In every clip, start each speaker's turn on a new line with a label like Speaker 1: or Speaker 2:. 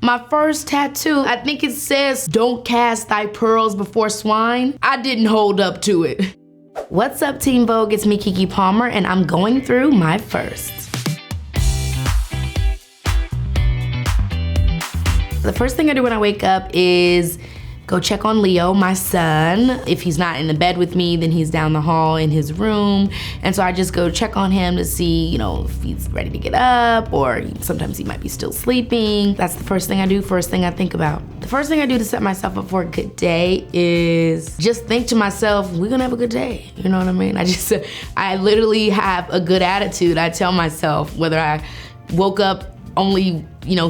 Speaker 1: My first tattoo, I think it says, "Don't cast thy pearls before swine." I didn't hold up to it. What's up, Team Vogue? It's me, Keke Palmer, and I'm going through my firsts. The first thing I do when I wake up is go check on Leo, my son. If he's not in the bed with me, then he's down the hall in his room. And so I just go check on him to see, if he's ready to get up, or sometimes he might be still sleeping. That's the first thing I do, first thing I think about. The first thing I do to set myself up for a good day is just think to myself, we're gonna have a good day. You know what I mean? I literally have a good attitude. I tell myself, whether I woke up only,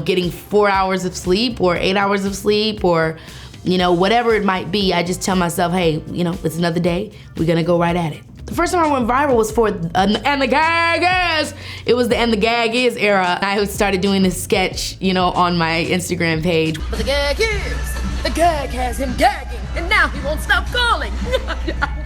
Speaker 1: getting 4 hours of sleep or 8 hours of sleep, or whatever it might be, I just tell myself, hey, it's another day. We're gonna go right at it. The first time I went viral was for And the Gag Is. It was the And the Gag Is era. I started doing this sketch, on my Instagram page.
Speaker 2: But the gag is, the gag has him gagging, and now he won't stop calling.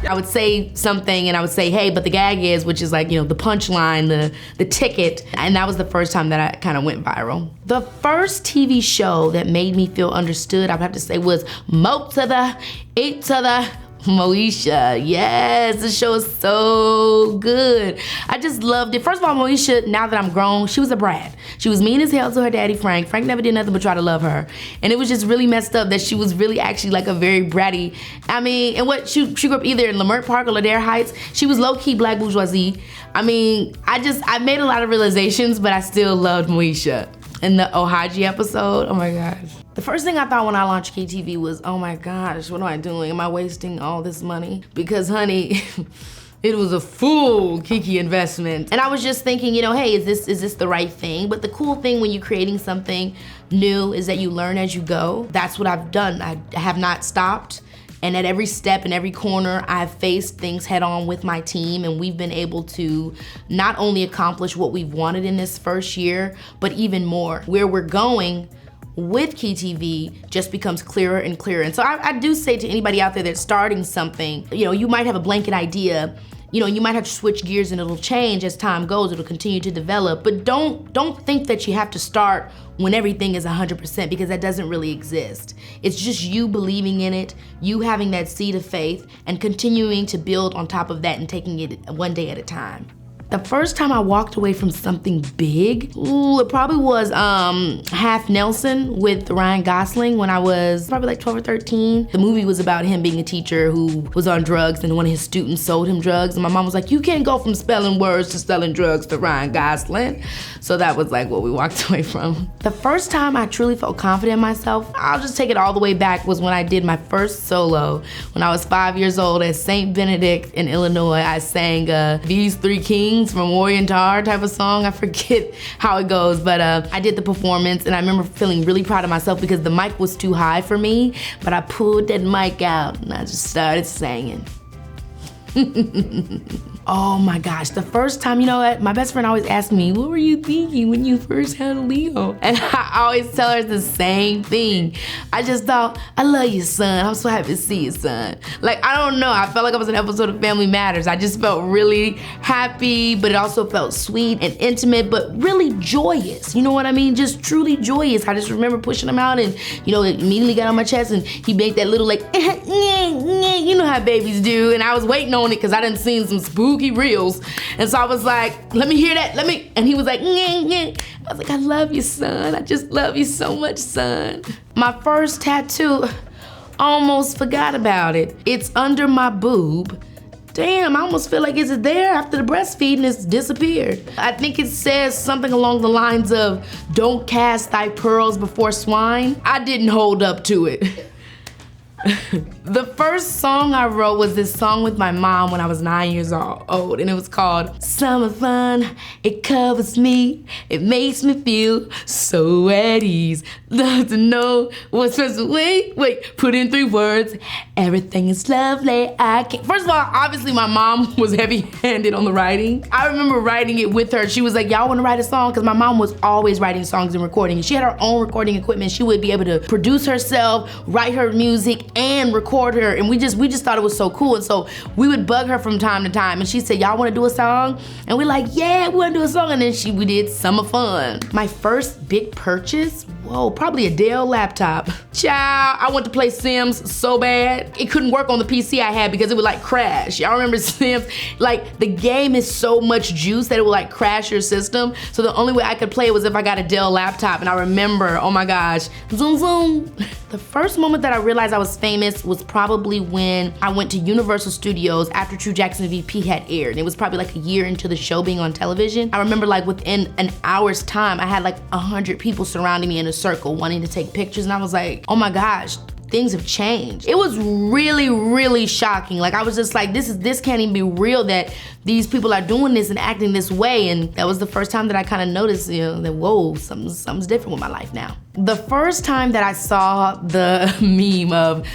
Speaker 1: I would say something and I would say, hey, but the gag is, which is like, the punchline, the ticket. And that was the first time that I kind of went viral. The first TV show that made me feel understood, I would have to say, was Mo to the E to the Moesha. Yes, the show is so good. I just loved it. First of all, Moesha, now that I'm grown, she was a brat. She was mean as hell to her daddy, Frank. Frank never did nothing but try to love her. And it was just really messed up that she was really actually like a very bratty, and what she grew up either in Leimert Park or Ladera Heights. She was low-key black bourgeoisie. I made a lot of realizations, but I still loved Moesha. In the Ohaji episode, oh my gosh. The first thing I thought when I launched KeyTV was, oh my gosh, what am I doing? Am I wasting all this money? Because honey, it was a full Keke investment. And I was just thinking, hey, is this the right thing? But the cool thing when you're creating something new is that you learn as you go. That's what I've done. I have not stopped. And at every step and every corner, I've faced things head on with my team, and we've been able to not only accomplish what we've wanted in this first year, but even more. Where we're going with KeyTV just becomes clearer and clearer. And so I do say to anybody out there that's starting something, you might have a blanket idea, you might have to switch gears and it'll change as time goes, it'll continue to develop, but don't think that you have to start when everything is 100%, because that doesn't really exist. It's just you believing in it, you having that seed of faith, and continuing to build on top of that and taking it one day at a time. The first time I walked away from something big, it probably was Half Nelson with Ryan Gosling when I was probably like 12 or 13. The movie was about him being a teacher who was on drugs, and one of his students sold him drugs, and my mom was like, you can't go from spelling words to selling drugs to Ryan Gosling. So that was like what we walked away from. The first time I truly felt confident in myself, I'll just take it all the way back, was when I did my first solo. When I was 5 years old at St. Benedict in Illinois, I sang These Three Kings from Warrior and Tar type of song. I forget how it goes, but I did the performance, and I remember feeling really proud of myself because the mic was too high for me, but I pulled that mic out and I just started singing. Oh my gosh, the first time, my best friend always asked me, what were you thinking when you first had a Leo? And I always tell her the same thing. I just thought, I love you, son. I'm so happy to see you, son. Like, I don't know, I felt like I was an episode of Family Matters. I just felt really happy, but it also felt sweet and intimate, but really joyous. You know what I mean? Just truly joyous. I just remember pushing him out and, it immediately got on my chest, and he made that little like, you know how babies do. And I was waiting on it because I done seen some spooky reels. And so I was like, let me hear that, and he was like, I was like, I love you, son. I just love you so much, son. My first tattoo, almost forgot about it. It's under my boob. Damn, I almost feel like it's there after the breastfeeding, it's disappeared. I think it says something along the lines of, don't cast thy pearls before swine. I didn't hold up to it. The first song I wrote was this song with my mom when I was 9 years old, and it was called Summer Fun. It covers me, it makes me feel so at ease. Love to know what's supposed to wait, put in 3 words. Everything is lovely, I can't. First of all, obviously my mom was heavy-handed on the writing. I remember writing it with her. She was like, y'all wanna write a song? Because my mom was always writing songs and recording. She had her own recording equipment. She would be able to produce herself, write her music, and record her, and we just thought it was so cool. And so we would bug her from time to time, and she said, y'all wanna do a song? And we're like, yeah, we wanna do a song. And then we did Summer Fun. My first big purchase whoa, probably a Dell laptop. Child, I went to play Sims so bad. It couldn't work on the PC I had because it would like crash. Y'all remember Sims? Like the game is so much juice that it would like crash your system. So the only way I could play it was if I got a Dell laptop. And I remember, oh my gosh, zoom, zoom. The first moment that I realized I was famous was probably when I went to Universal Studios after True Jackson VP had aired. It was probably like a year into the show being on television. I remember like within an hour's time, I had like 100 people surrounding me in a circle wanting to take pictures. And I was like, oh my gosh, things have changed. It was really, really shocking. Like I was just like, this can't even be real that these people are doing this and acting this way. And that was the first time that I kind of noticed, you know, that whoa, something's different with my life now. The first time that I saw the meme of,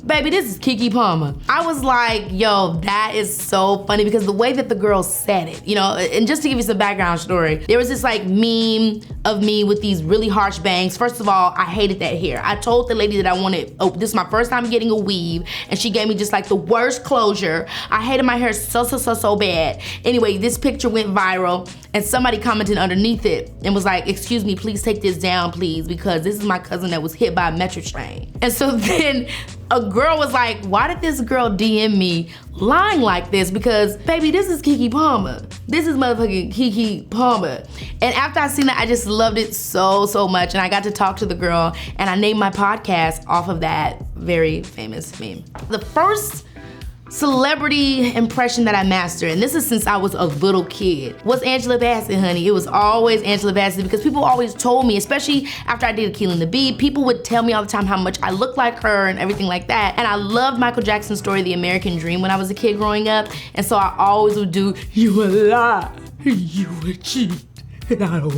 Speaker 1: baby, this is Keke Palmer, I was like, yo, that is so funny because the way that the girl said it, you know, and just to give you some background story, there was this like meme of me with these really harsh bangs. First of all, I hated that hair. I told the lady that I wanted, oh, this is my first time getting a weave, and she gave me just like the worst closure. I hated my hair so bad. Anyway, this picture went viral, and somebody commented underneath it and was like, excuse me, please take this down, please, because this is my cousin that was hit by a metro train. And so then a girl was like, why did this girl DM me lying like this? Because baby, this is Keke Palmer. This is motherfucking Keke Palmer. And after I seen that, I just loved it so much. And I got to talk to the girl and I named my podcast off of that very famous meme. The first celebrity impression that I mastered, and this is since I was a little kid, was Angela Bassett, honey. It was always Angela Bassett because people always told me, especially after I did Keelan the Bee, people would tell me all the time how much I looked like her and everything like that. And I loved Michael Jackson's story, The American Dream, when I was a kid growing up. And so I always would do, you a lie, you a cheat. And I don't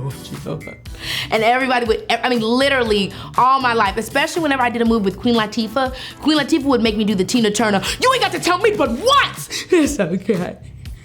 Speaker 1: want you. And everybody would, I mean, literally all my life, especially whenever I did a movie with Queen Latifah would make me do the Tina Turner, you ain't got to tell me but what? It's okay.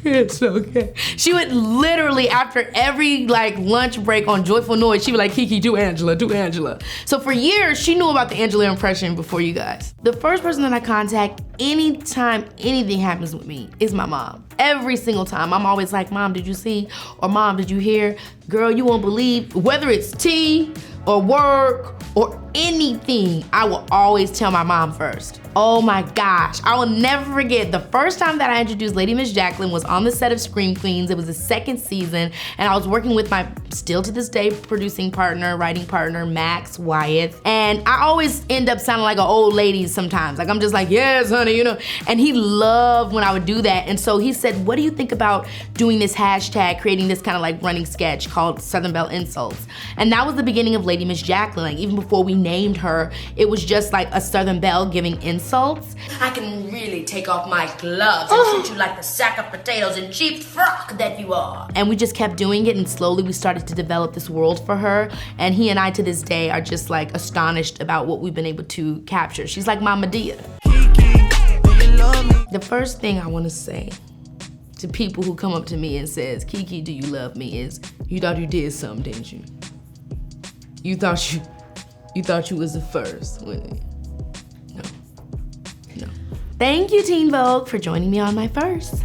Speaker 1: It's okay. She would literally, after every like lunch break on Joyful Noise, she'd be like, Keke, do Angela. So for years, she knew about the Angela impression before you guys. The first person that I contact anytime anything happens with me is my mom. Every single time. I'm always like, Mom, did you see? Or Mom, did you hear? Girl, you won't believe. Whether it's tea or work or anything, I will always tell my mom first. Oh my gosh, I will never forget the first time that I introduced Lady Miss Jaclyn was on the set of Scream Queens. It was the second season, and I was working with my, still to this day, producing partner, writing partner, Max Wyeth. And I always end up sounding like an old lady sometimes. Like I'm just like, yes, honey, you know. And he loved when I would do that. And so he said, what do you think about doing this hashtag, creating this kind of like running sketch called Southern Belle Insults? And that was the beginning of Lady Miss Jaclyn. Like even before we named her, it was just like a Southern Belle giving insults.
Speaker 2: I can really take off my gloves and treat you like the sack of potatoes and cheap frock that you are.
Speaker 1: And we just kept doing it, and slowly we started to develop this world for her. And he and I to this day are just like astonished about what we've been able to capture. She's like my Madea. The first thing I want to say to people who come up to me and says, Keke, do you love me, is you thought you did something, didn't you? You thought you was the first, wasn't you? No. Thank you, Teen Vogue, for joining me on my first.